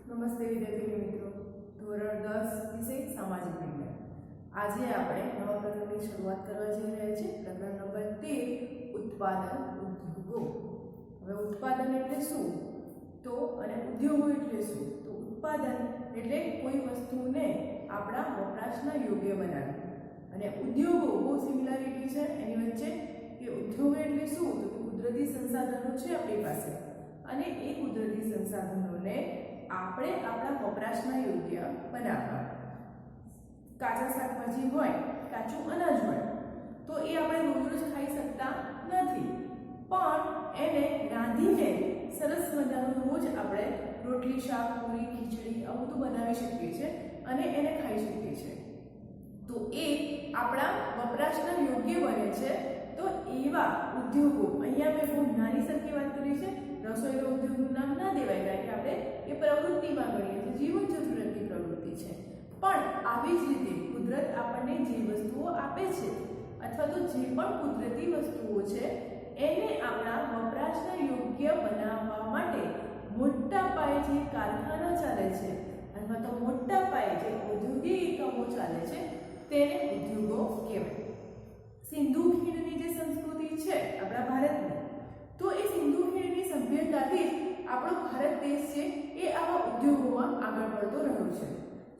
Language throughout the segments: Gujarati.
નમસ્તે વિદ્યાર્થી મિત્રો, ધોરણ 10 વિષય સામાજિક વિજ્ઞાન. આજે આપણે નવા પ્રકરણની શરૂઆત કરવા જઈ રહ્યા છીએ. પ્રકરણ નંબર 13 ઉત્પાદન ઉદ્યોગો. હવે ઉત્પાદન એટલે શું તો અને ઉદ્યોગો એટલે શું? તો ઉત્પાદન એટલે કોઈ વસ્તુને આપણા વપરાશના યોગ્ય બનાવવી, અને ઉદ્યોગો બહુ સિમિલારિટી છે એની વચ્ચે કે ઉદ્યોગ એટલે શું તો કુદરતી સંસાધનો છે આપણી પાસે, અને એ કુદરતી સંસાધનોને આપણે આપણા વપરાશના યોગ્ય બનાવવા. કાચા શાકભાજી હોય, કાચું અનાજ હોય તો એ આપણે રોજ રોજ ખાઈ શકતા નથી, પણ એને રાંધીને સરસ મજાનું રોજ આપણે રોટલી, શાક, પૂરી, ખીચડી આ બધું બનાવી શકીએ છીએ અને એને ખાઈ શકીએ છીએ. તો એ આપણા વપરાશના યોગ્ય બને છે. તો એવા ઉદ્યોગો, અહીંયા મેં બહુ નાની સરખી વાત કરી છે, રસોઈનો ઉદ્યોગનું નામ ના દેવાય કારણ કે આપણે એ પ્રવૃત્તિમાં ગણીએ છીએ, જીવન જરૂરિયાતની પ્રવૃત્તિ છે. પણ આવી જ રીતે કુદરત આપણને જે વસ્તુઓ આપે છે અથવા તો જે પણ કુદરતી વસ્તુઓ છે એને આપણા વપરાશને યોગ્ય બનાવવા માટે મોટા પાયે જે કારખાના ચાલે છે અથવા તો મોટા પાયે જે ઔદ્યોગિક એકમો ચાલે છે તેને ઉદ્યોગો કહેવાય. સિંધુ ખીણની જે સંસ્કૃતિ છે આપણા ભારતની, તો એ સિંધુ ખીણની સભ્યતાથી આપણો ભારત દેશ છે એ આવા ઉદ્યોગોમાં આગળ પડતો રહ્યો છે.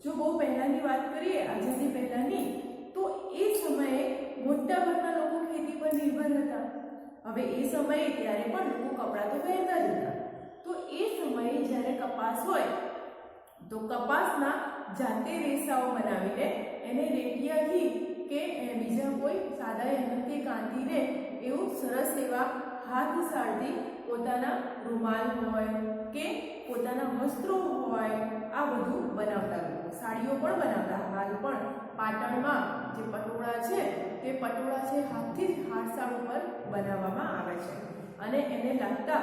જો બહુ પહેલાની વાત કરીએ, આઝાદી પહેલાની, તો એ સમયે મોટા ભાગના લોકો ખેતી પર નિર્ભર હતા. હવે એ સમયે ત્યારે પણ લોકો કપડાં તો પહેરતા જ હતા. તો એ સમયે જ્યારે કપાસ હોય તો કપાસના જાતે રેસાઓ બનાવીને એને રેડિયાથી કે બીજા કોઈ સાદા યંત્રથી કાંતીને એવું સરસ એવા હાથ સાળથી પોતાના રૂમાલ હોય કે પોતાના વસ્ત્રો હોય આ બધું બનાવતા લોકો. સાડીઓ પણ બનાવતા. હાલ પણ પાટણમાં જે પટોળા છે તે પટોળા છે હાથથી જ હાથસાળ ઉપર બનાવવામાં આવે છે, અને એને લાગતા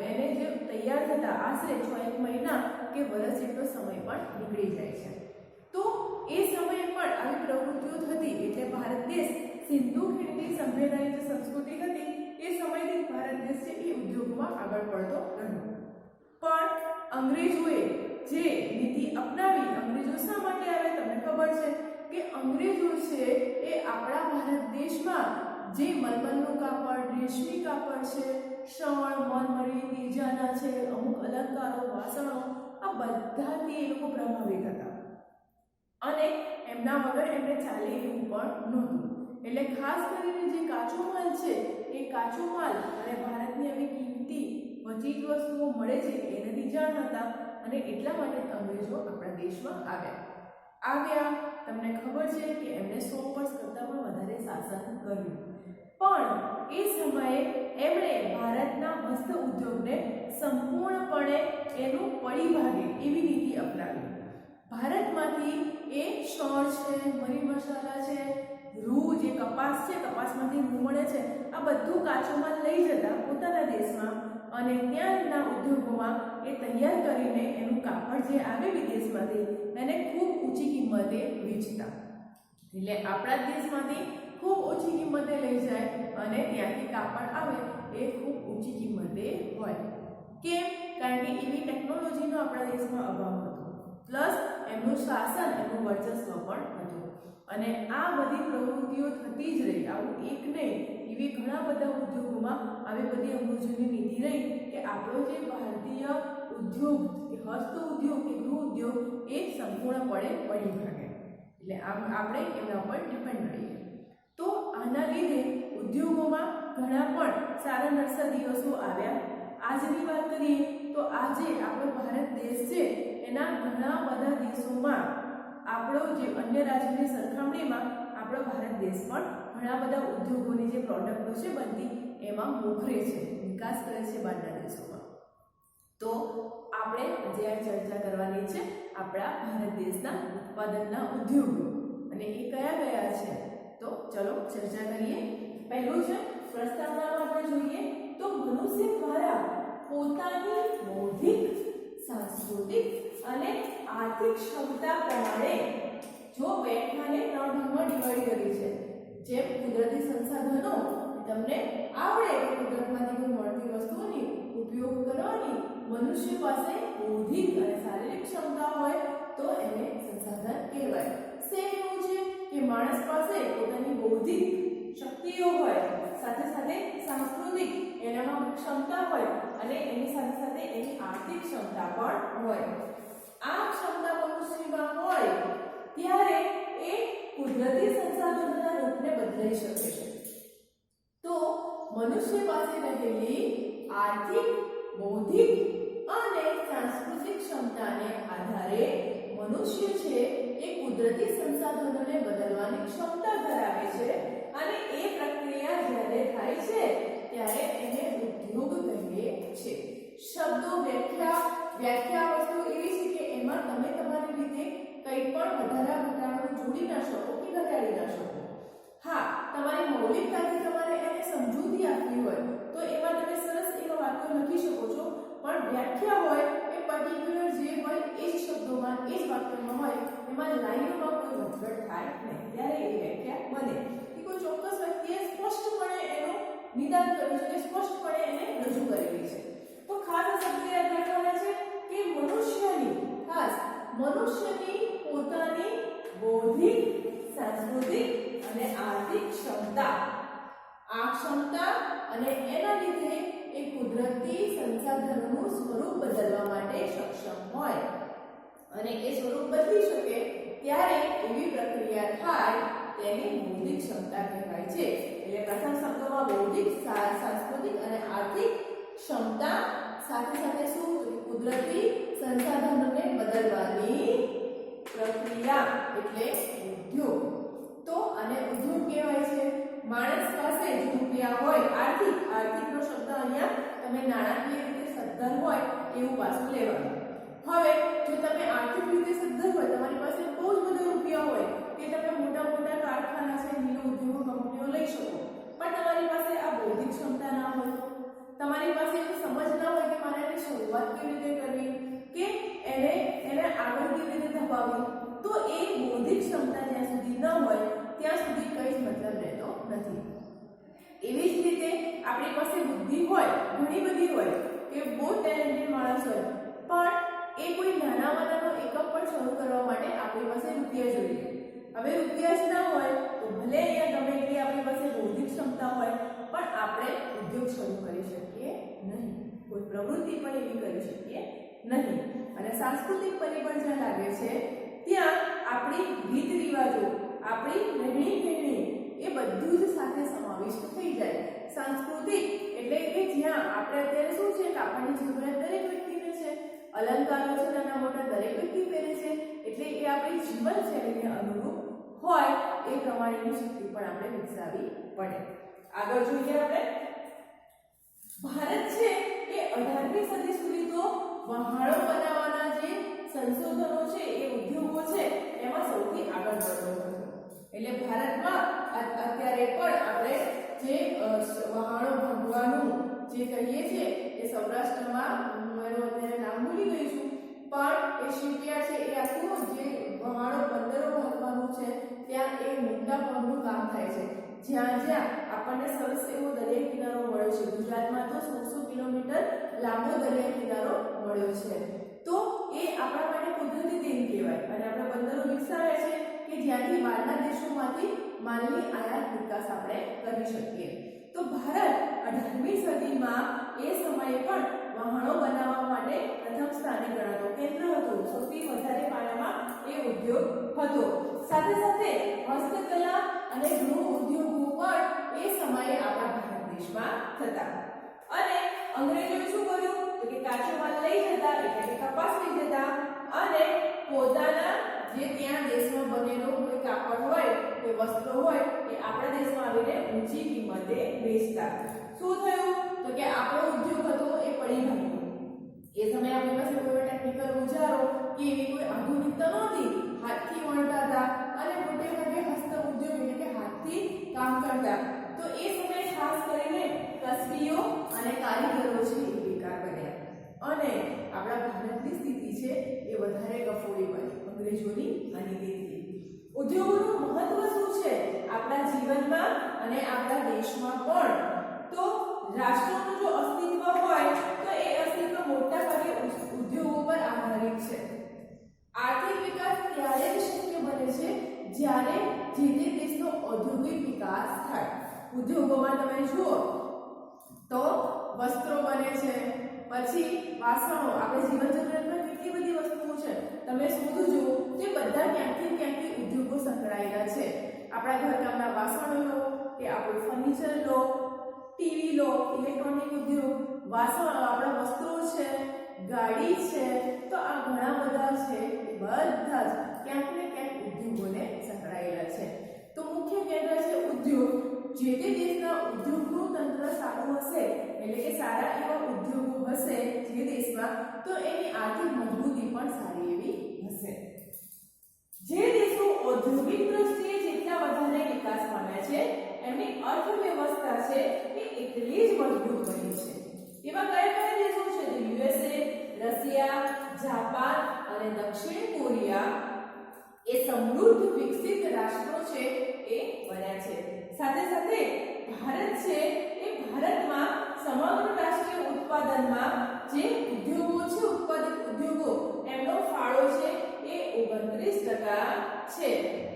એને જે તૈયાર થતા આશરે 6 મહિના કે વર્ષ જેટલો સમય પણ નીકળી જાય છે. તો એ સમયે પણ આવી પ્રવૃત્તિઓ થતી એટલે ભારત દેશ સિંધુ ખીણની સભ્યતાની જે સંસ્કૃતિ હતી એ સમયથી ભારત દેશ છે એ ઉદ્યોગમાં આગળ પડતો રહ્યો. પણ અંગ્રેજોએ જે નીતિ અપનાવી, અંગ્રેજો શા માટે આવે તમને ખબર છે કે અંગ્રેજો છે એ આપણા ભારત દેશમાં જે મલમલનું કાપડ, રેશમી કાપડ છે, શણ, મરમરી, તીજાના છે, અમુક અલંકારો, વાસણો આ બધાથી એ લોકો પ્રભાવિત હતા, અને એમના વગર એમને ચાલે એવું પણ નહોતું. એટલે ખાસ કરીને જે કાચો માલ છે એ કાચો માલ અને ભારતની આવી કિંમતી વચિત વસ્તુઓ મળે છે એનાથી જાણ હતા, અને એટલા માટે અંગ્રેજો આપણા દેશમાં આવ્યા. તમને ખબર છે કે એમણે 100 વર્ષ કરતાં પણ વધારે શાસન કર્યું, પણ એ સમયે એમણે ભારતના હસ્ત ઉદ્યોગને સંપૂર્ણપણે એનું પડી ભાગે એવી નીતિ અપનાવી. ભારતમાંથી એ શણ છે, મરી મસાલા છે, રૂ જે કપાસ છે, કપાસમાંથી રૂ મળે છે, આ બધું કાચો માલ લઈ જતા પોતાના દેશમાં, અને ત્યાંના ઉદ્યોગોમાં એ તૈયાર કરીને એનું કાપડ જે આવે વિદેશમાંથી એને ખૂબ ઊંચી કિંમતે વેચતા. એટલે આપણા દેશમાંથી ખૂબ ઓછી કિંમતે લઈ જાય અને ત્યાંથી કાપડ આવે એ ખૂબ ઊંચી કિંમતે હોય. કેમ? કારણ કે એવી ટેકનોલોજીનો આપણા દેશમાં અભાવ હતો, પ્લસ એમનું શાસન, એમનું વર્ચસ્વ પણ હતું. અને આ બધી પ્રવૃત્તિઓ થતી જ રહી. આવું એક નહીં, એવી ઘણા બધા ઉદ્યોગોમાં આવી બધી અંગ્રેજોની નીતિ રહી કે આપણો જે ભારતીય ઉદ્યોગ, હસ્ત ઉદ્યોગ કે ગૃહ ઉદ્યોગ એ સંપૂર્ણપણે પડી ભાગે. એટલે આપણે એના પર ડિપેન્ડ રહીએ. તો આના લીધે ઉદ્યોગોમાં ઘણા પણ સારા નરસા દિવસો આવ્યા. આજની વાત કરીએ તો આજે આપણો ભારત દેશ છે એના ઘણા બધા દેશોમાં આપણો જે અન્ય રાજ્યોની સરખામણીમાં આપણો ભારત દેશ પણ ઘણા બધા ઉદ્યોગોની જે પ્રોડક્ટો છે બનતી એમાં મોખરે છે, નિકાસ કરે છે બહારના દેશોમાં. તો આપણે આજે આ ચર્ચા કરવાની છે આપણા ભારત દેશના ઉત્પાદનના ઉદ્યોગો, અને એ કયા કયા છે. તો ચલો ચર્ચા કરીએ. પહેલું છે પ્રસ્તાવનામાં આપણે જોઈએ તો મનુષ્ય દ્વારા પોતાની બૌદ્ધિક, સાંસ્કૃતિક અને આર્થિક ક્ષમતા પ્રમાણે જો વ્યાખ્યાને 3 ભાગમાં ડિવાઈડ કરી છે. જેમ કુદરતી સંસાધનો તમને આવડે કે કુદરતમાંથી મળતી વસ્તુઓની ઉપયોગ કરવાની મનુષ્ય પાસે બૌદ્ધિક અને શારીરિક ક્ષમતા હોય તો એને સંસાધન કહેવાય. સેમ એવું છે કે માણસ પાસે પોતાની બૌદ્ધિક શક્તિઓ હોય, સાથે સાથે સાંસ્કૃતિક એનામાં ક્ષમતા હોય અને એની સાથે સાથે એની આર્થિક ક્ષમતા પણ હોય. આ ક્ષમતા મનુષ્યમાં હોય ત્યારે એ કુદરતી સંસાધનોના રૂપને બદલાઈ શકે છે. તો મનુષ્ય પાસે રહેલી આર્થિક, બૌદ્ધિક અને સાંસ્કૃતિક ક્ષમતાને આધારે મનુષ્ય છે એ કુદરતી સંસાધનોને બદલવાની ક્ષમતા ધરાવે છે અને એ પ્રક્રિયા જ્યારે થાય છે ત્યારે એને ઉદ્યોગ કહીએ છે. શબ્દો વ્યાખ્યા વસ્તુ એવી છે કે એમાં તમે તમારી રીતે કંઈ પણ વધારા ઘટાડો જોડી ના શકો કે ઘટાડી ના શકો. હા, તમારી મૌલિકતાથી તમારે એને સમજૂતી આપવી હોય તો એમાં તમે સરસ એવા વાક્યો લખી શકો છો, પણ વ્યાખ્યા હોય એ પર્ટિક્યુલર જે હોય એ જ શબ્દોમાં, એ જ વાક્યમાં હોય, એમાં લાઈનોમાં કોઈ વધઘટ થાય નહીં, ત્યારે એ વ્યાખ્યા બને. કે કોઈ ચોક્કસ વ્યક્તિએ સ્પષ્ટપણે એનું નિદાન કર્યું છે, સ્પષ્ટપણે એને રજૂ કરેલી છે. તો ખાસ શબ્દ યાદ રાખવાના છે કે મનુષ્યની પોતાની બૌદ્ધિક, સાંસ્કૃતિક અને આર્થિક ક્ષમતા, આ ક્ષમતા અને એના લીધે એ કુદરતી સંસાધનોનું સ્વરૂપ બદલવા માટે સક્ષમ હોય અને એ સ્વરૂપ બદલી શકે ત્યારે એવી પ્રક્રિયા થાય તેને બૌદ્ધિક ક્ષમતા કહેવાય છે. એટલે પ્રથમ શબ્દોમાં બૌદ્ધિક, સાંસ્કૃતિક અને આર્થિક ક્ષમતા, સાથે સાથે શું, કુદરતી સંસાધનોને બદલવાની પ્રક્રિયા એટલે ઉદ્યોગ. તો આને ઉદ્યોગ કહેવાય છે. માણસ પાસે જો રૂપિયા હોય, આર્થિકનો શબ્દ અહીંયા તમે નાણાકીય રીતે સદ્ધર હોય એવું પાછું લેવાનું. હવે જો તમે આર્થિક રીતે સદ્ધર હોય, તમારી પાસે બહુ જ બધો રૂપિયા હોય કે તમે મોટા મોટા કારખાના છે, મિલો, ઉદ્યોગો, કંપનીઓ લઈ શકો, પણ તમારી પાસે આ બૌદ્ધિક ક્ષમતા ના હોય, તમારી પાસે એની સમજ ના હોય કે મારે એની શરૂઆત કેવી રીતે કરવી કે એને આગળ કેવી રીતે ધપાવવી, તો એ બૌદ્ધિક ક્ષમતા જ્યાં સુધી ન હોય ત્યાં સુધી કઈ જ મતલબ રહેતો નથી. એવી જ રીતે આપણી પાસે બુદ્ધિ હોય, ઘણી બધી હોય, કે બહુ ટેલેન્ટેડ માણસ હોય, પણ એ કોઈ નાનામાંનો એકમ પણ શરૂ કરવા માટે આપણી પાસે રૂપિયા જોઈએ. હવે રૂપિયા જ ના હોય તો ભલે અહીંયા ગમે એટલી આપણી પાસે બૌદ્ધિક ક્ષમતા હોય પણ આપણે ઉદ્યોગ શરૂ કરી શકીએ નહીં, કોઈ પ્રવૃત્તિ પણ એવી કરી શકીએ નહીં. અને સાંસ્કૃતિક પરિબળ જ્યાં લાગે છે ત્યાં આપણી રીત રિવાજો, આપણી રહેણી કહેણી એ બધું જ સાથે સમાવિષ્ટ થઈ જાય. સાંસ્કૃતિક એટલે કે જ્યાં આપણે અત્યારે શું છે, કાપડની જરૂરિયાત દરેક વ્યક્તિને છે, અલંકારો છે નાના મોટા દરેક વ્યક્તિ પહેરે છે, એટલે એ આપણી જીવનશૈલીને અનુરૂપ હોય એ પ્રમાણેની શક્તિ પણ આપણે વિકસાવવી પડે. આગળ જોઈએ આપણે. ભારત છે એ 18મી સદી સુધી તો વહાણો બનાવવાના જે સંશોધનો છે, એ ઉદ્યોગો છે, એમાં સૌથી આગળ પડતો હતો. એટલે ભારતમાં અત્યારે પણ આપણે જે વહાણો ભંગવાનું જે કહીએ છીએ એ સૌરાષ્ટ્રમાં, હું એનું અત્યારે નામ ભૂલી ગઈ છું, પણ એ શિપયાર્ડ છે, એ આખું જે વહાણો બંદરો ભંગવાનું છે ત્યાં એ મોટા પગનું કામ થાય છે. જ્યાં આપણને સરસ એવો દરિયા કિનારો મળ્યો છે, ગુજરાતમાં તો 100 કિલોમીટર લાંબો દરિયા કિનારો મળ્યો છે, તો એ આપણા માટે કુદરતી દેન કહેવાય. અને આપણે બંદરો વિકસાવ્યા છે કે જ્યાંથી બહારના દેશોમાંથી માલની આયાત નિકાસ આપણે કરી શકીએ. તો ભારત 18મી સદીમાં એ સમયે પણ વહાણો બનાવવા માટે પ્રથમ સ્થાને ગણાતો કેન્દ્ર હતું. સૌથી વધારે પાયામાં એ ઉદ્યોગ હતો. સાથે સાથે હસ્તકલા અને ગૃહ ઉદ્યોગો પણ એ સમયે આપણા ભારત દેશમાં થતા. અને અંગ્રેજોએ શું કર્યું તો કે કાચો માલ લઈ જતા, એટલે કે કપાસ લઈ જતા અને પોતાના જે ત્યાં દેશમાં બનેલો કોઈ કાપડ હોય, કોઈ વસ્ત્ર હોય, એ આપણા દેશમાં આવીને ઊંચી કિંમતે વેચતા. શું થયું તો કે આપણો ઉદ્યોગ હતો એ પડી ગયો. એ સમયે આપણી પાસે કોઈ ટેકનિકલ ઓજારો કે એવી કોઈ આધુનિકતા નહોતી. હાથથી વણતા હતા અને મોટે ભાગે હસ્ત ઉદ્યોગ એટલે કે હાથથી કામ કરતા. તો એ સમયે ખાસ કરીને કસબીઓ અને કારીગરો છે એ બેકાર બન્યા અને આપણા ભારતની સ્થિતિ છે એ વધારે કફોડી બની અંગ્રેજોની અનિતિથી. ઉદ્યોગોનું મહત્વ શું છે આપણા જીવનમાં અને આપણા દેશમાં પણ? તો રાષ્ટ્રનું જો અસ્તિત્વ હોય તો એ અસ્તિત્વ મોટા ભાગે ઉદ્યોગોમાં તમે જુઓ તો વસ્ત્રો બને છે, પછી વાસણો, આપણે જીવન જરૂરિયાતમાં કેટલી બધી વસ્તુઓ છે તમે શોધજો તે બધા ક્યાંથી ઉદ્યોગો સંકળાયેલા છે. આપણા ઘરકામના વાસણો લો કે આપણું ફર્નિચર લો, ટીવી લો, ઇલેક્ટ્રોનિક ઉદ્યોગ, વાસણો, આપણા વસ્ત્રો છે, ગાડી છે, તો આ ઘણા બધા છે એ બધા જ ક્યાંક ને ક્યાંક ઉદ્યોગોને સંકળાયેલા છે. તો મુખ્ય કેન્દ્ર છે ઉદ્યોગ. જે તે દેશના ઉદ્યોગનું તંત્ર સારું હશે, એટલે કે સારા એવા ઉદ્યોગો હશે જે દેશમાં, તો એની આર્થિક મજબૂતી પણ સારી એવી હશે. જે દેશો ઔદ્યોગિક દ્રષ્ટિએ જેટલા વધારે વિકાસ પામ્યા છે એમની અર્થવ્યવસ્થા છે એ એટલી જ મજબૂત બની છે. એવા કયા દેશો છે? તો યુએસએ, રશિયા, જાપાન અને દક્ષિણ કોરિયા એ સમૃદ્ધ વિકસિત રાષ્ટ્રો છે એ બન્યા છે. સાથે સાથે ભારત છે એ ભારતમાં સમગ્ર રાષ્ટ્રીય ઉત્પાદનમાં જે ઉદ્યોગો છે, ઉત્પાદિત ઉદ્યોગો, એમનો ફાળો છે એ 29% છે.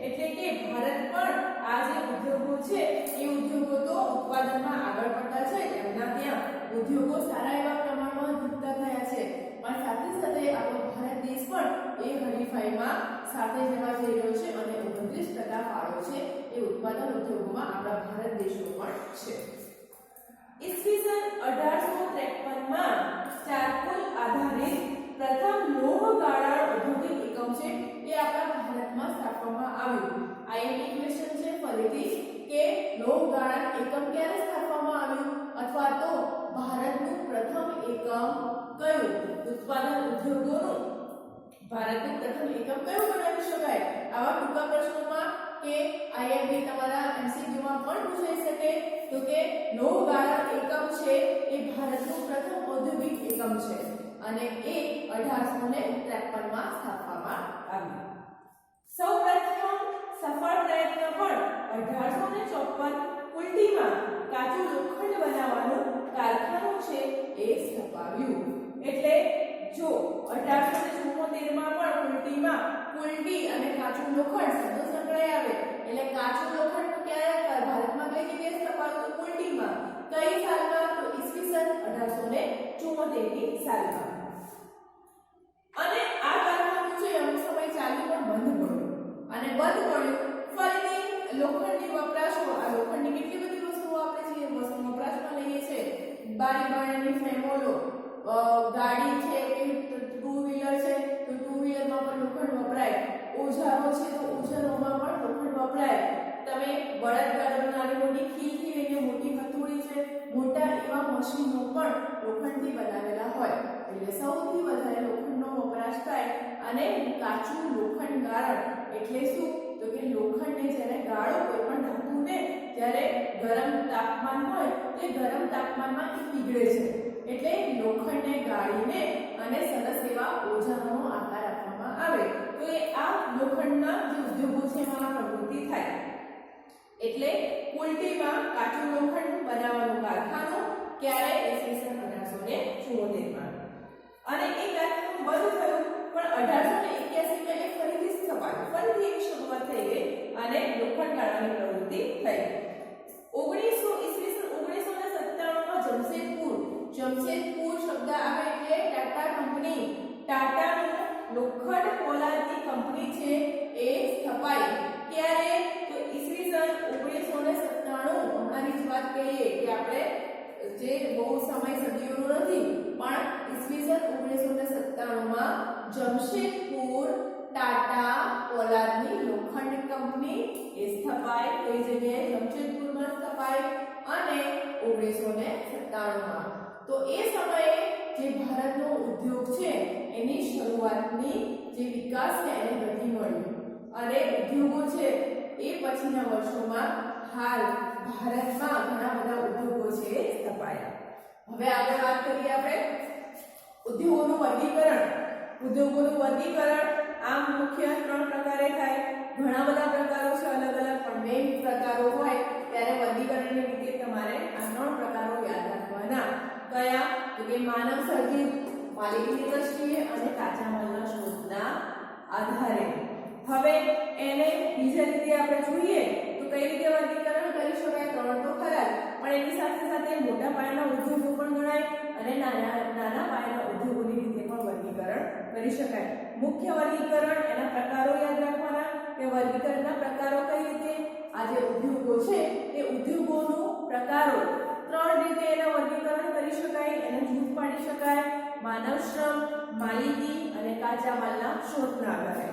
એટલે કે ભારત પણ આ જે ઉદ્યોગો છે એ ઉદ્યોગો તો ઉત્પાદનમાં આગળ પડતા છે, એમના ત્યાં ઉદ્યોગો સારા એવા પ્રમાણમાં વિકસિત થયા છે, પણ સાથે સાથે આપણો ભારત દેશ પણ એ હરીફાઈમાં સાથે જવા જઈ રહ્યો છે અને 29% ફાળો છે એ ઉત્પાદન ઉદ્યોગોમાં આપણા ભારત દેશનો પણ છે. ઈસવીસન 1853 માં ચારકોલ આધારિત પ્રથમ લોહ ગાળણ ઔદ્યોગિક એકમ છે એ આપણા ભારતમાં સ્થાપવામાં આવ્યું. આઈએમપી ક્વેશ્ચન છે ફરીથી કે લોહ ગાળણ એકમ ક્યારે સ્થાપવામાં આવ્યું, અથવા તો ભારતનું પ્રથમ એકમ કયું? ઉત્પાદન ઉદ્યોગોનું ભારતનું પ્રથમ એકમ કયું બનાવી શકાય? આવા ટૂંકા પ્રશ્નોમાં કે આઈએમપી તમારા એમસીક્યુમાં પણ પૂછાઈ શકે. તો કે લોહ ગાળણ એકમ છે એ ભારતનું પ્રથમ ઔદ્યોગિક એકમ છે અને એ 1853 માં સ્થાપવામાં આવ્યું. સૌપ્રથમ સફળ પ્રયત્ન પણ 1854 કુલટીમાં કાચું લોખંડ બનાવવાનું કારખાનું છે એ સ્થપાવ્યું. એટલે જો 1874 માં પણ કુલટી અને કાચું લોખંડ શબ્દો સંકળાય આવે, એટલે કાચું લોખંડ ક્યારે ભારતમાં કઈ જગ્યાએ સ્થપાવ્યું? તો કુલટીમાં. કઈ સાલમાં? તો ઈસવીસન 1874 ની સાલમાં. અને આ કારખાનું છે અમુક સમય ચાલ્યું પણ બંધ પડ્યું, અને બંધ પડ્યું ફરીથી લોખંડની વપરાશો, આ લોખંડની કેટલી બધી વસ્તુઓ આપણે જે વસ્તુ વપરાશમાં લઈએ છે, બારી બારણાની ફ્રેમો લો, ગાડી છે કે ટુ વ્હીલર છે તો ટુ વ્હીલરમાં પણ લોખંડ વપરાય, ઓજારો છે તો ઓજારોમાં પણ લોખંડ વપરાય, તમે બળદગાડાની નાની મોટી ખીલથી લઈને મોટી હથોડી છે, મોટા એવા મશીનો પણ લોખંડથી બનાવેલા હોય. એટલે સૌથી વધારે લોખંડનો વપરાશ થાય. અને કાચું લોખંડ ગાળણ એટલે શું? તો કે લોખંડને જ્યારે ગાળો, કોઈ પણ ધાતુને જ્યારે ગરમ તાપમાન હોય તે ગરમ તાપમાનમાં એ પીગળે છે, એટલે લોખંડને ગાળીને અને સરસ એવા ઓજારોનો આકાર આપવામાં આવે તો એ આ લોખંડના જે ઉદ્યોગો છે એમાં પ્રવૃત્તિ થાય. એટલે કુલટીમાં કાચું લોખંડ બનાવવાનું કારખાનું ક્યારે? ઈસવીસન 1874 માં. અને એ કારખાનું બંધ થયું, પણ 1881 માં એ ફરીથી સ્થપાયું, ફરીથી એક શરૂઆત થઈ ગઈ અને લોખંડ ગાળવાની પ્રવૃત્તિ થઈ. ઈસવીસન 1997 માં જમશેદપુર શબ્દ આવે એટલે ટાટા કંપની, ટાટાનું લોખંડ પોલાદની કંપની છે એ સ્થપાઈ. ક્યારે? તો ઈસવીસન 1997. હમણાંની જ વાત કહીએ કે આપણે જે બહુ સમય સદીઓનો નથી, પણ ઈસવીસન 1997 માં જમશેદપુર ટાટા પોલાદની લોખંડ કંપની એ સ્થપાઈ. કઈ જગ્યાએ? જમશેદપુરમાં સ્થપાઈ. અને 1997 માં તો એ સમયે જે ભારતનો ઉદ્યોગ છે એની શરૂઆતની જે વિકાસ છે એને ગતિ મળી, અને ઉદ્યોગો છે એ પછીના વર્ષોમાં હાલ ભારતમાં ઘણા બધા ઉદ્યોગો છે સ્થપાયા. હવે આગળ વાત કરીએ આપણે ઉદ્યોગોનું વર્ગીકરણ. ઉદ્યોગોનું વર્ગીકરણ આમ મુખ્ય 3 પ્રકારે થાય. ઘણા બધા પ્રકારો છે અલગ અલગ, પણ મેઇન પ્રકારો હોય ત્યારે વર્ગીકરણની રીતે તમારે આ 3 પ્રકારો યાદ રાખવાના. કયા? તો કે માનવ સર્જિત, માલિકીની દ્રષ્ટિએ અને કાચા માલના શોધના આધારે. હવે એને બીજા રીતે આપણે જોઈએ તો કઈ રીતે વર્ગીકરણ કરી શકાય? ત્રણ તો ખરા જ, પણ એની સાથે સાથે મોટા પાયાના ઉદ્યોગો પણ ગણાય અને નાના પાયાના ઉદ્યોગોની રીતે પણ વર્ગીકરણ કરી શકાય. મુખ્ય વર્ગીકરણ, એના પ્રકારો યાદ રાખવાના કે વર્ગીકરણના પ્રકારો કઈ રીતે. આ જે ઉદ્યોગો છે એ ઉદ્યોગોનો પ્રકારો ત્રણ રીતે એના વર્ગીકરણ કરી શકાય, એને જૂથ પાડી શકાય: માનવ શ્રમ, માલિકી અને કાચા માલના શોધના આધારે.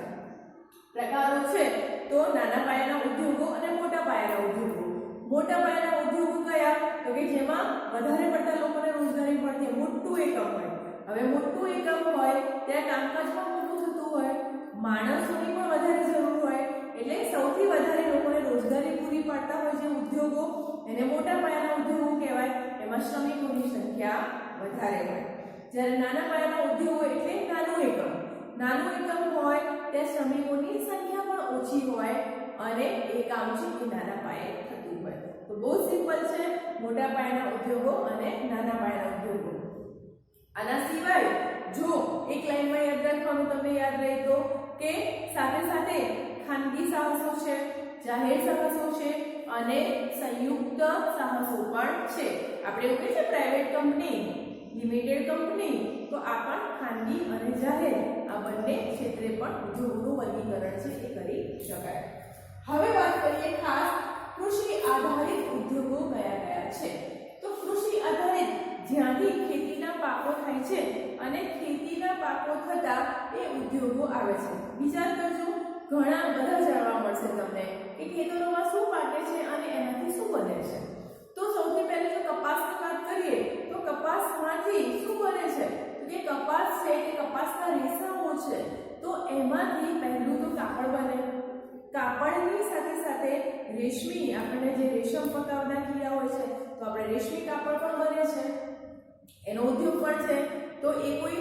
પ્રકારો છે તો નાના પાયાના ઉદ્યોગો અને મોટા પાયાના ઉદ્યોગો. મોટા પાયાના ઉદ્યોગો કયા? તો કે જેમાં વધારે પડતા લોકોને રોજગારી મળતી, મોટું એકમ હોય. હવે મોટું એકમ હોય ત્યાં કામકાજ પણ મોટું થતું હોય, માણસોની પણ વધારે જરૂર હોય, એટલે સૌથી વધારે લોકોને રોજગારી પૂરી પાડતા હોય જે ઉદ્યોગો, એને મોટા પાયાના ઉદ્યોગો કહેવાય. એમાં શ્રમિકોની સંખ્યા વધારે હોય. જ્યારે નાના પાયાના ઉદ્યોગો એટલે નાનું એકમ. નાનું એકમ હોય ત્યાં શ્રમિકોની સંખ્યા પણ ઓછી હોય અને એ કામ છે એ નાના પાયે થતું હોય. તો બહુ સિમ્પલ છે મોટા પાયાના ઉદ્યોગો અને નાના પાયાના ઉદ્યોગો. આના સિવાય જો એક લાઈનમાં યાદ રાખવાનું તમને યાદ રહે તો કે સાથે સાથે ખાનગી સાહસો છે, જાહેર સાહસો છે અને સંયુક્ત સાહસો પણ છે. આપણે એવું કહીએ છીએ પ્રાઇવેટ કંપની, લિમિટેડ કંપની, તો આ પણ ખાનગી અને જાહેર આ બંને ક્ષેત્રે પણ ઉદ્યોગોનું વર્ગીકરણ છે એ કરી શકાય. હવે વાત કરીએ ખાસ કૃષિ આધારિત ઉદ્યોગો કયા કયા છે. તો કૃષિ આધારિત જ્યાંથી ખેતીના પાકો થાય છે અને ખેતીના પાકો થતા એ ઉદ્યોગો આવે છે. વિચાર કરજો, ઘણા બધા જાણવા મળશે તમને કે ખેતરોમાં શું પાકે છે અને એનાથી શું બને છે. તો સૌથી પહેલા જો કપાસની વાત કરીએ તો કપાસમાંથી શું બને છે? તો કે કપાસ છે કે કપાસના રેસાઓ છે, તો એમાંથી પહેલું તો કાપડ બને. કાપડની સાથે સાથે રેશમી, આપણને જે રેશમ પકાવના કીડા હોય છે તો આપણે રેશમી કાપડ પણ બને છે, એનો ઉદ્યોગ પણ છે. તો એ કોઈ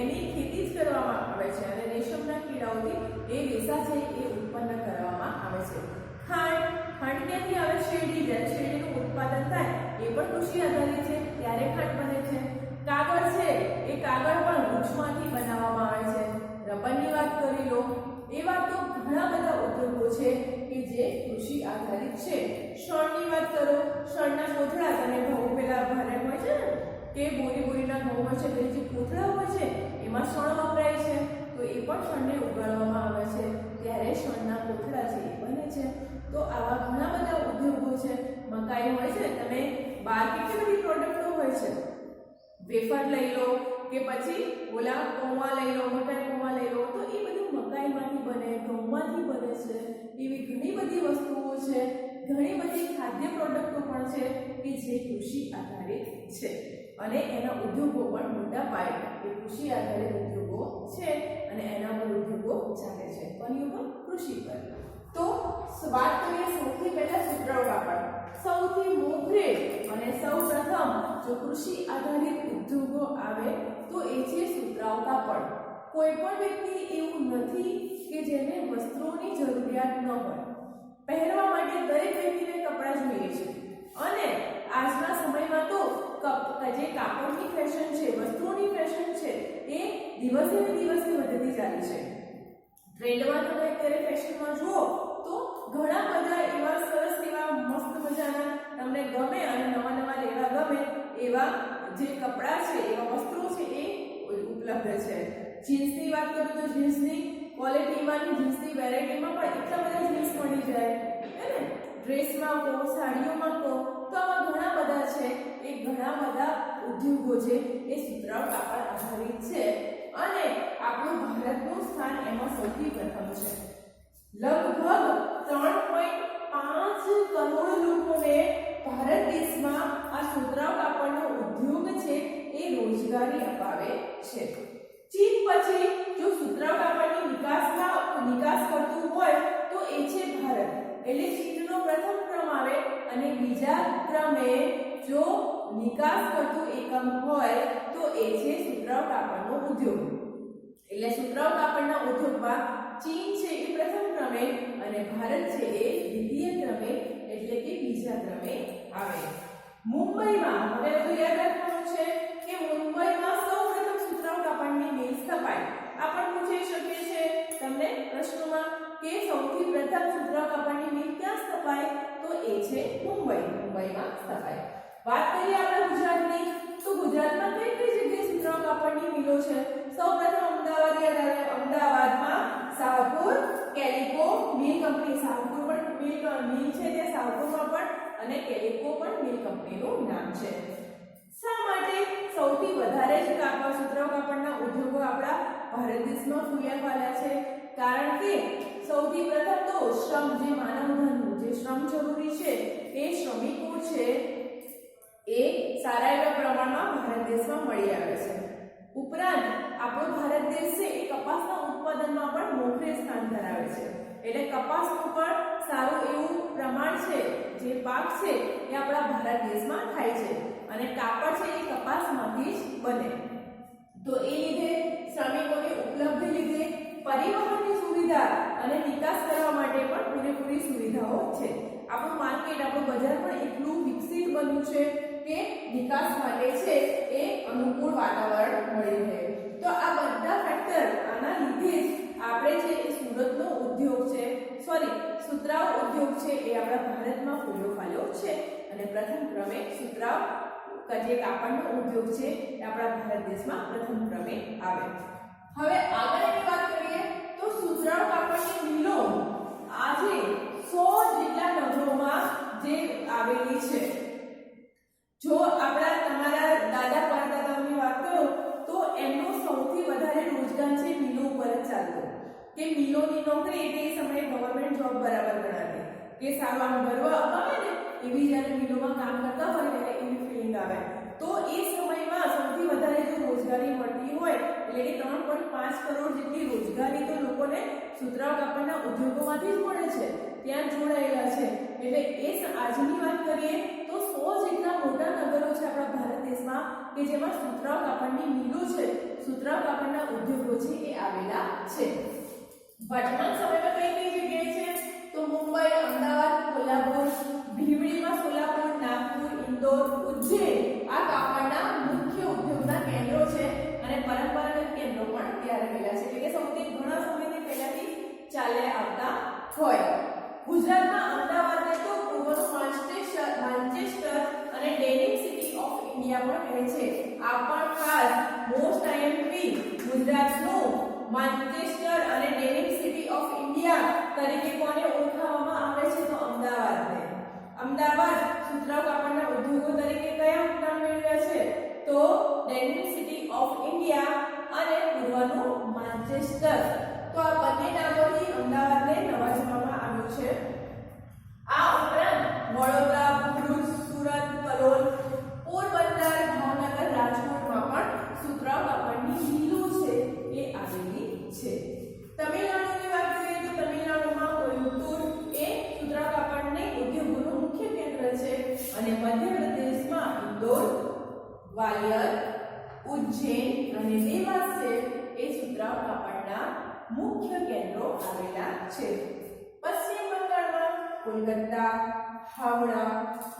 એની ખેતી જ કરવામાં આવે છે અને રેશમના કીડાઓથી એ રેસા છે એ ઉત્પન્ન કરવામાં આવે છે. ખાંડ ક્યાંથી આવે? શેરડી. જ્યારે શેરડીનું ઉત્પાદન થાય એ પણ કૃષિ આધારિત છે, ત્યારે ખાંડ બને છે. કાગળ છે એ કાગળ પણ વૃક્ષમાંથી બનાવવામાં આવે છે. રબરની વાત કરી લો. એવા તો ઘણા બધા ઉદ્યોગો છે કે જે કૃષિ આધારિત છે. શણની વાત કરો, શણના કોથળા, અને ઘઉં પેલા ભારે હોય છે ને કે બોરીના ઘઉં હોય છે, તે જે કોથળા હોય છે એમાં શણ વપરાય છે, તો એ પણ શણને ઉગાડવામાં આવે છે, ત્યારે શણના કોથળા છે એ બને છે. તો આવા ઘણા બધા ઉદ્યોગો છે. મકાઈ હોય છે, તમે બહાર કેટલી બધી પ્રોડક્ટો હોય છે, વેફર લઈ લો કે પછી ઓલા પૌવા લઈ લો, મકાઈ પૌવા લઈ લો, તો એ બધું મકાઈમાંથી બને, ઘઉંમાંથી બને છે. એવી ઘણી બધી વસ્તુઓ છે, ઘણી બધી ખાદ્ય પ્રોડક્ટો પણ છે કે જે કૃષિ આધારિત છે અને એના ઉદ્યોગો પણ મોટા પાયે એ કૃષિ આધારિત ઉદ્યોગો છે અને એના પર ઉદ્યોગો ચાલે છે. કોની ઉપર? કૃષિ પર. તો વાત કરીએ સૌથી પહેલા સુતરાઉ કાપડ. સૌથી મોખરે અને સૌપ્રથમ જો કૃષિ આધારિત ઉદ્યોગો આવે તો એ છે સુતરાઉ કાપડ. કોઈ પણ વ્યક્તિ એવું નથી કે જેને વસ્ત્રોની જરૂરિયાત ન હોય. પહેરવા માટે દરેક વ્યક્તિને કપડાં જોઈએ છે અને આજના સમયમાં તો જે કાપડની ફેશન છે, વસ્ત્રોની ફેશન છે, એ દિવસે ને દિવસે વધતી ચાલી છે. ટ્રેન્ડમાં તમે અત્યારે ફેશનમાં જુઓ તો ઘણા બધા એવા સરસ એવા મસ્ત મજાના તમને ગમે અને નવા નવા લેવા ગમે એવા જે કપડાં છે, એવા વસ્ત્રો છે એ ઉપલબ્ધ છે. જીન્સની વાત કરું તો જીન્સની ક્વોલિટીમાં, જીન્સની વેરાયટીમાં પણ એટલા બધા જીન્સ મળી જાય હે ને. ડ્રેસમાં કહો, સાડીઓમાં કહો, તો આવા ઘણા બધા છે. એ ઘણા બધા ઉદ્યોગો છે એ સુતરાઉ કાપડ આધારિત છે અને આપણું ભારતનું સ્થાન એમાં સૌથી પ્રથમ છે. લગભગ 3.5 કરોડ લોકોને ભારત દેશમાં આ સુતરાઉ કાપડનો ઉદ્યોગ છે એ રોજગારી અપાવે છે. ચીન પછી જો સુતરાઉ કાપડની નિકાસ કરતું હોય તો એ છે ભારત. એટલે ચીનનો પ્રથમ ક્રમ આવે અને બીજા ક્રમે જો નિકાસ કરતું એકમ હોય તો એ છે સુતરાઉ કાપડનો ઉદ્યોગ. એટલે સુતરાઉ કાપડના ઉદ્યોગમાં ચીન છે એ પ્રથમ ક્રમે અને ભારત છે એ દ્વિતીય ક્રમે એટલે કે બીજા ક્રમે આવે. મુંબઈમાં હવે બધું યાદ રાખવાનું છે કે મુંબઈમાં સૌપ્રથમ સુતરાઉ કાપડની મિલ સ્થપાઈ. આ પણ પૂછી શકે છે તમને પ્રશ્નોમાં કે સૌથી પ્રથમ સુતરાઉ કાપડની મિલ ક્યાં ક્યાં સ્થપાય તો એ છે મુંબઈમાં સ્થપાય. વાત કરીએ આપણા ગુજરાતની તો ગુજરાતમાં કઈ કઈ જગ્યાએ સુતરાઉ કાપડની મિલો છે? સૌપ્રથમ અમદાવાદ યાદ આવે. અમદાવાદમાં શાહપુર કેલિકો મિલ કંપની, શાહપુર પણ મિલ છે ત્યાં શાહપુરમાં પણ, અને કેલિકો પણ મિલ કંપનીનું નામ છે. શા માટે સૌથી વધારે જ સુતરાઉ કાપડના ઉદ્યોગો આપણા ભારત દેશમાં ફૂલ્યા ફાલ્યા છે? કારણ કે સૌથી પ્રથમ તો શ્રમ, જે માનવધનનું જે શ્રમ જરૂરી છે એ શ્રમિકો છે એ સારા એવા પ્રમાણમાં ભારત દેશમાં મળી આવે છે. ઉપરાંત આપણો ભારત દેશ છે એ કપાસના ઉત્પાદનમાં પણ મોખરે સ્થાન ધરાવે છે. એટલે કપાસનું પણ સારું એવું પ્રમાણ છે, જે પાક છે એ આપણા ભારત દેશમાં થાય છે, અને કાપડ છે એ કપાસમાંથી જ બને. તો એ લીધે શ્રમિકોની ઉપલબ્ધિ લીધે પરિવહનની સુવિધા અને નિકાસ કરવા માટે પણ પૂરેપૂરી સુવિધાઓ છે. આપણું માર્કેટ, આપણું બજાર પણ એટલું વિકસિત બન્યું છે કે નિકાસ માટે છે એ અનુકૂળ વાતાવરણ મળી રહે. તો આ બધા ફેક્ટર આના લીધે જ આપણે જે સુરતનો ઉદ્યોગ છે, સુતરાઉ ઉદ્યોગ છે એ આપણા ભારતમાં ફૂલ્યો ફાલ્યો છે, અને પ્રથમ ક્રમે સુતરાઉ જે કાપડનો ઉદ્યોગ છે એ આપણા ભારત દેશમાં પ્રથમ ક્રમે આવે. હવે આગળની વાત કરીએ તો સુતરાઉ કાપડની મિલો આજે 100 જેટલા નગરોમાં જે આવેલી છે. જો આપણા તમારા દાદા પરદાદાઓની વાત કરો તો એમનો સૌથી વધારે રોજગાર છે મિલો ઉપર જ ચાલતો, કે મિલોની નોકરી એટલે એ સમયે ગવર્નમેન્ટ જોબ બરાબર ગણાતી, કે સારું આમ ગર્વ અપાવે ને એવી જ્યારે મિલોમાં કામ કરતા હોય ત્યારે એવી ફિલિંગ આવે. તો એ સમયમાં સૌથી વધારે જો રોજગારી મળતી હોય એટલે કે 3.5 કરોડ જેટલી રોજગારી તો લોકોને સુતરાઉ કાપડના ઉદ્યોગોમાંથી જ મળે છે, ત્યાં જોડાયેલા છે. એટલે એ આજની વાત કરીએ તો 100 જેટલા મોટા નગરો છે આપણા ભારત દેશમાં કે જેમાં સુતરાઉ કાપડની મિલો છે, સુતરાઉ કાપડના ઉદ્યોગો છે એ આવેલા છે. વર્તમાન સમયમાં કઈ કઈ જગ્યાએ છે તો મુંબઈ, અમદાવાદ, કોલ્હાપુર, ભીવડીમાં સોલાપુર, નાગપુર, ઇન્દોર, ઉજ્જૈન આ કાપડના મુખ્ય ઉદ્યોગના કેન્દ્રો છે, અને પરંપરાગત કેન્દ્રો પણ ત્યાં રહેલા છે, એટલે કે સૌથી ઘણા સમયથી પહેલાથી ચાલ્યા આવતા હોય. ગુજરાતમાં અમદાવાદને તો પૂર્વનું માન્ચેસ્ટર અને ડેનિમ સિટી ઓફ ઇન્ડિયા પણ કહે છે. આ પણ ખાસ મોસ્ટ આઈએમપી ગુજરાતનું માન્ચેસ્ટર અને ડેનિમ સિટી ઓફ ઇન્ડિયા તરીકે કોને ઓળખાવવામાં આવે છે તો અમદાવાદને. અમદાવાદ સુતરાઉ કાપડના ઉદ્યોગો તરીકે કયા નામ મેળવ્યા છે તો ડેનિમ સિટી ઓફ ઇન્ડિયા અને પૂર્વનું માન્ચેસ્ટર. તો આ બંને નામોથી અમદાવાદને નવાજવામાં આવ્યું છે. આ ઉપરાંત વડોદરા, ભરૂચ, સુરત, કલોલ, પોરબંદર, ભાવનગર, રાજકોટમાં પણ સુતરાઉ કાપડની મિલો છે એ આવેલી છે. તમિલનાડુની વાત કરીએ તો તમિલનાડુમાં કોયમ્બતુર એ સુતરાઉ કાપડની ઉદ્યોગોનું મુખ્ય કેન્દ્ર છે, અને મધ્યપ્રદેશમાં ઇન્દોર, ગ્વાલિયર, ઉજ્જૈન અને દેવાસ છે એ સુતરાઉ કાપડના મુખ્ય કેન્દ્રો આવેલા છે. પશ્ચિમ બંગાળમાં કોલકાતા, હાવડા,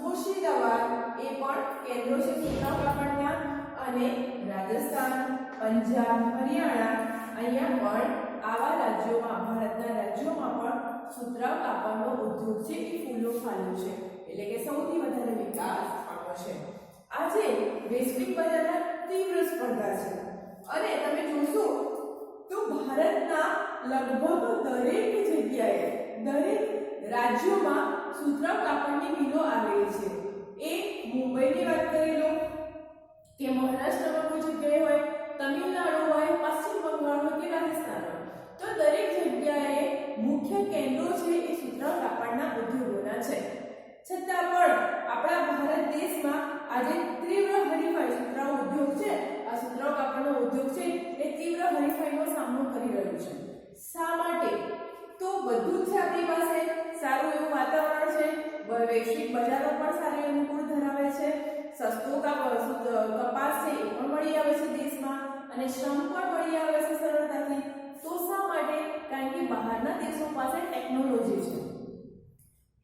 મુર્શિદાબાદ એ પણ કેન્દ્રો છે સુતરાઉ કાપડના, અને રાજસ્થાન, પંજાબ, હરિયાણા અહીંયા પણ આવા રાજ્યોમાં, ભારતના રાજ્યોમાં પણ સુતરાઉ કાપડનો ઉદ્યોગ છે એ ફૂલ્યો ફાલ્યો છે, એટલે કે સૌથી વધારે વિકાસ પામ્યો છે. આજે વૈશ્વિક બજારમાં તીવ્ર સ્પર્ધા છે, અને તમે જોશો તો ભારતના લગભગ દરેક જગ્યાએ, દરેક રાજ્યોમાં સુતરાઉ કાપડની મિલો આવેલી છે. એ મુંબઈની વાત કરી લો કે મહારાષ્ટ્રમાં કોઈ જગ્યાએ હોય, તમિલનાડુ હોય, પશ્ચિમ બંગાળ હોય કે રાજસ્થાન હોય, તો દરેક જગ્યાએ મુખ્ય કેન્દ્રો છે એ સુતરાઉ કાપડના ઉદ્યોગોના છે. છતાં પણ આપણા ભારત દેશમાં આજે તીવ્ર હરીફાઈ સુતરાઉ ઉદ્યોગ છે, આ સુતરાઉ કાપડનો ઉદ્યોગ છે એ તીવ્ર હરીફાઈનો સામનો કરી રહ્યું છે. શા માટે તો બધું જ છે આપણી પાસે, સારું એવું વાતાવરણ છે, વૈશ્વિક બજારો પણ સારી અનુકૂળ ધરાવે છે, સસ્તો કપાસ છે એ પણ મળી આવે છે દેશમાં, અને શ્રમ પણ મળી આવે છે સરળતાથી. તો શા માટે? કારણ કે બહારના દેશો પાસે ટેકનોલોજી છે.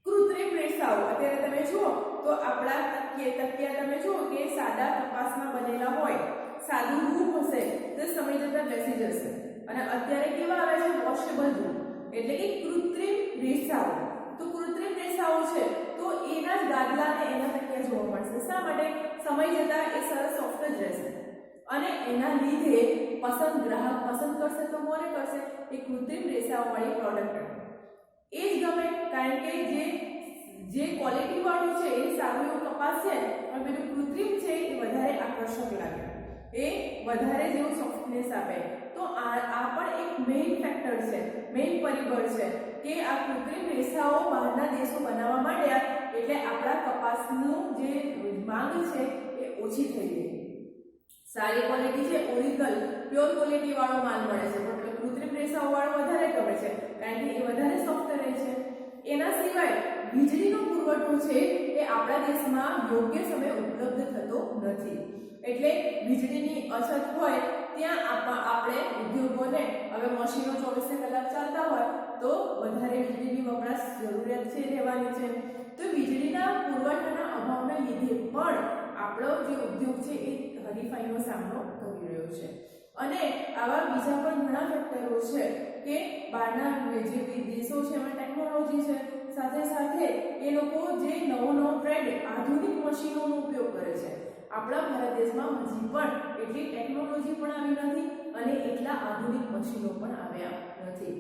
કૃત્રિમ રેસાઓ અત્યારે તમે જુઓ તો આપણા તકિયા તમે જુઓ કે સાદા કપાસના બનેલા હોય, સાદું રૂપ હશે તો સમય જતા બેસી જશે, અને અત્યારે કેવા આવે છે વોશેબલ રૂપ, એટલે કે કૃત્રિમ રેસાઓ. તો કૃત્રિમ રેસાઓ છે તો એના જ ગાદલા અને એના તકિયા જોવા મળશે. શા માટે? સમય જતાં એ સરસ સોફ્ટ જ રહેશે અને એના લીધે ગ્રાહક પસંદ કરશે તો કોને કરશે? એ કૃત્રિમ રેસાઓવાળી પ્રોડક્ટ એ જ ગમે, કારણ કે જે ક્વોલિટી વાળું છે એ સારું એવું કપાસ છે પણ પેલું કૃત્રિમ છે એ વધારે આકર્ષક લાગે, એ વધારે જેવું સોફ્ટનેસ આપે. તો આ પણ એક મેઇન ફેક્ટર છે, મેઇન પરિબળ છે કે આ કૃત્રિમ રેસાઓ બહારના દેશો બનાવવા માંડ્યા એટલે આપણા કપાસનું જે માંગ છે એ ઓછી થઈ ગઈ. સારી ક્વોલિટી છે, ઓરિજિનલ પ્યોર ક્વોલિટી વાળો માલ મળે છે પણ કૃત્રિમ રેસાઓ વાળો વધારે ગમે છે કારણ કે એ વધારે સોફ્ટ રહે છે. એના સિવાય વીજળીનો પુરવઠો છે એ આપણા દેશમાં યોગ્ય સમયે ઉપલબ્ધ થતો નથી, એટલે વીજળીની અછત હોય ત્યાં આપણે ઉદ્યોગોને હવે મશીનો 24 કલાક ચાલતા હોય તો વધારે વીજળીની વપરાશ જરૂરિયાત છે રહેવાની છે. તો વીજળીના પુરવઠાના અભાવના લીધે પણ આપણો જે ઉદ્યોગ છે એ હરીફાઈનો સામનો કરી રહ્યો છે. અને આવા બીજા પણ ઘણા ફેક્ટરો છે કે બહારના જે દેશો છે એમાં ટેકનોલોજી છે, સાથે સાથે એ લોકો જે નવો ટ્રેન્ડ આધુનિક મશીનોનો ઉપયોગ કરે છે. આપણા ભારત દેશમાં હજી પણ એટલી ટેકનોલોજી પણ આવી નથી અને એટલા આધુનિક મશીનો પણ આવ્યા નથી.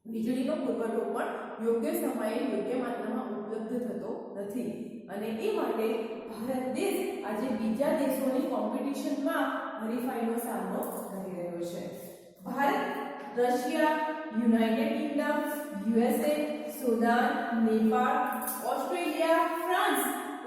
વીજળીનો પુરવઠો પણ યોગ્ય સમયે યોગ્ય માત્રામાં ઉપલબ્ધ થતો નથી અને એ માટે ભારત દેશ આજે બીજા દેશોની કોમ્પિટિશનમાં હરીફાઈનો સામનો કરી રહ્યો છે. Bharat, Russia, United Kingdom, USA, Sudan, Nepal, Australia, France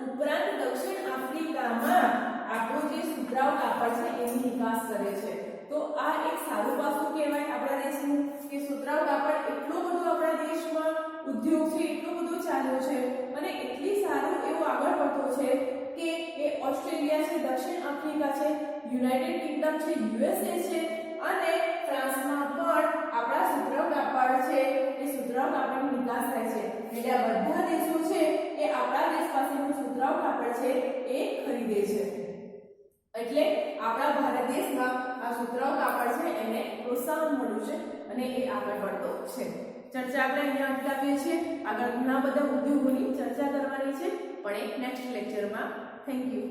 ઉપરાંત દક્ષિણ આફ્રિકામાં આપણું જે સુતરાઉ કાપડ છે એની નિકાસ કરે છે. તો આ એક સારું પાસું કહેવાય આપણા દેશનું કે સુતરાઉ કાપડ એટલો બધો આપણા દેશમાં ઉદ્યોગ છે, એટલો બધો ચાલ્યો છે અને એટલી સારું એવું આગળ વધતો છે કે એ ઓસ્ટ્રેલિયા છે, દક્ષિણ આફ્રિકા છે, યુનાઇટેડ કિંગડમ છે, USA છે અને ફ્રાન્સમાં પણ આપણા સુતરાઉ કાપડ છે એ સુતરાઉ કાપડની નિકાસ થાય છે. એટલે આ બધા દેશો છે એ આપણા દેશ પાસેનું સુતરાઉ કાપડ છે એ ખરીદે છે. એટલે આપણા ભારત દેશમાં આ સુતરાઉ કાપડ છે એને પ્રોત્સાહન મળ્યું છે અને એ આગળ વધતો છે. ચર્ચા આપણે અહીંયા અટકાવીએ છીએ. આગળ ઘણા બધા ઉદ્યોગોની ચર્ચા કરવાની છે પણ એક નેક્સ્ટ લેક્ચરમાં. Thank you.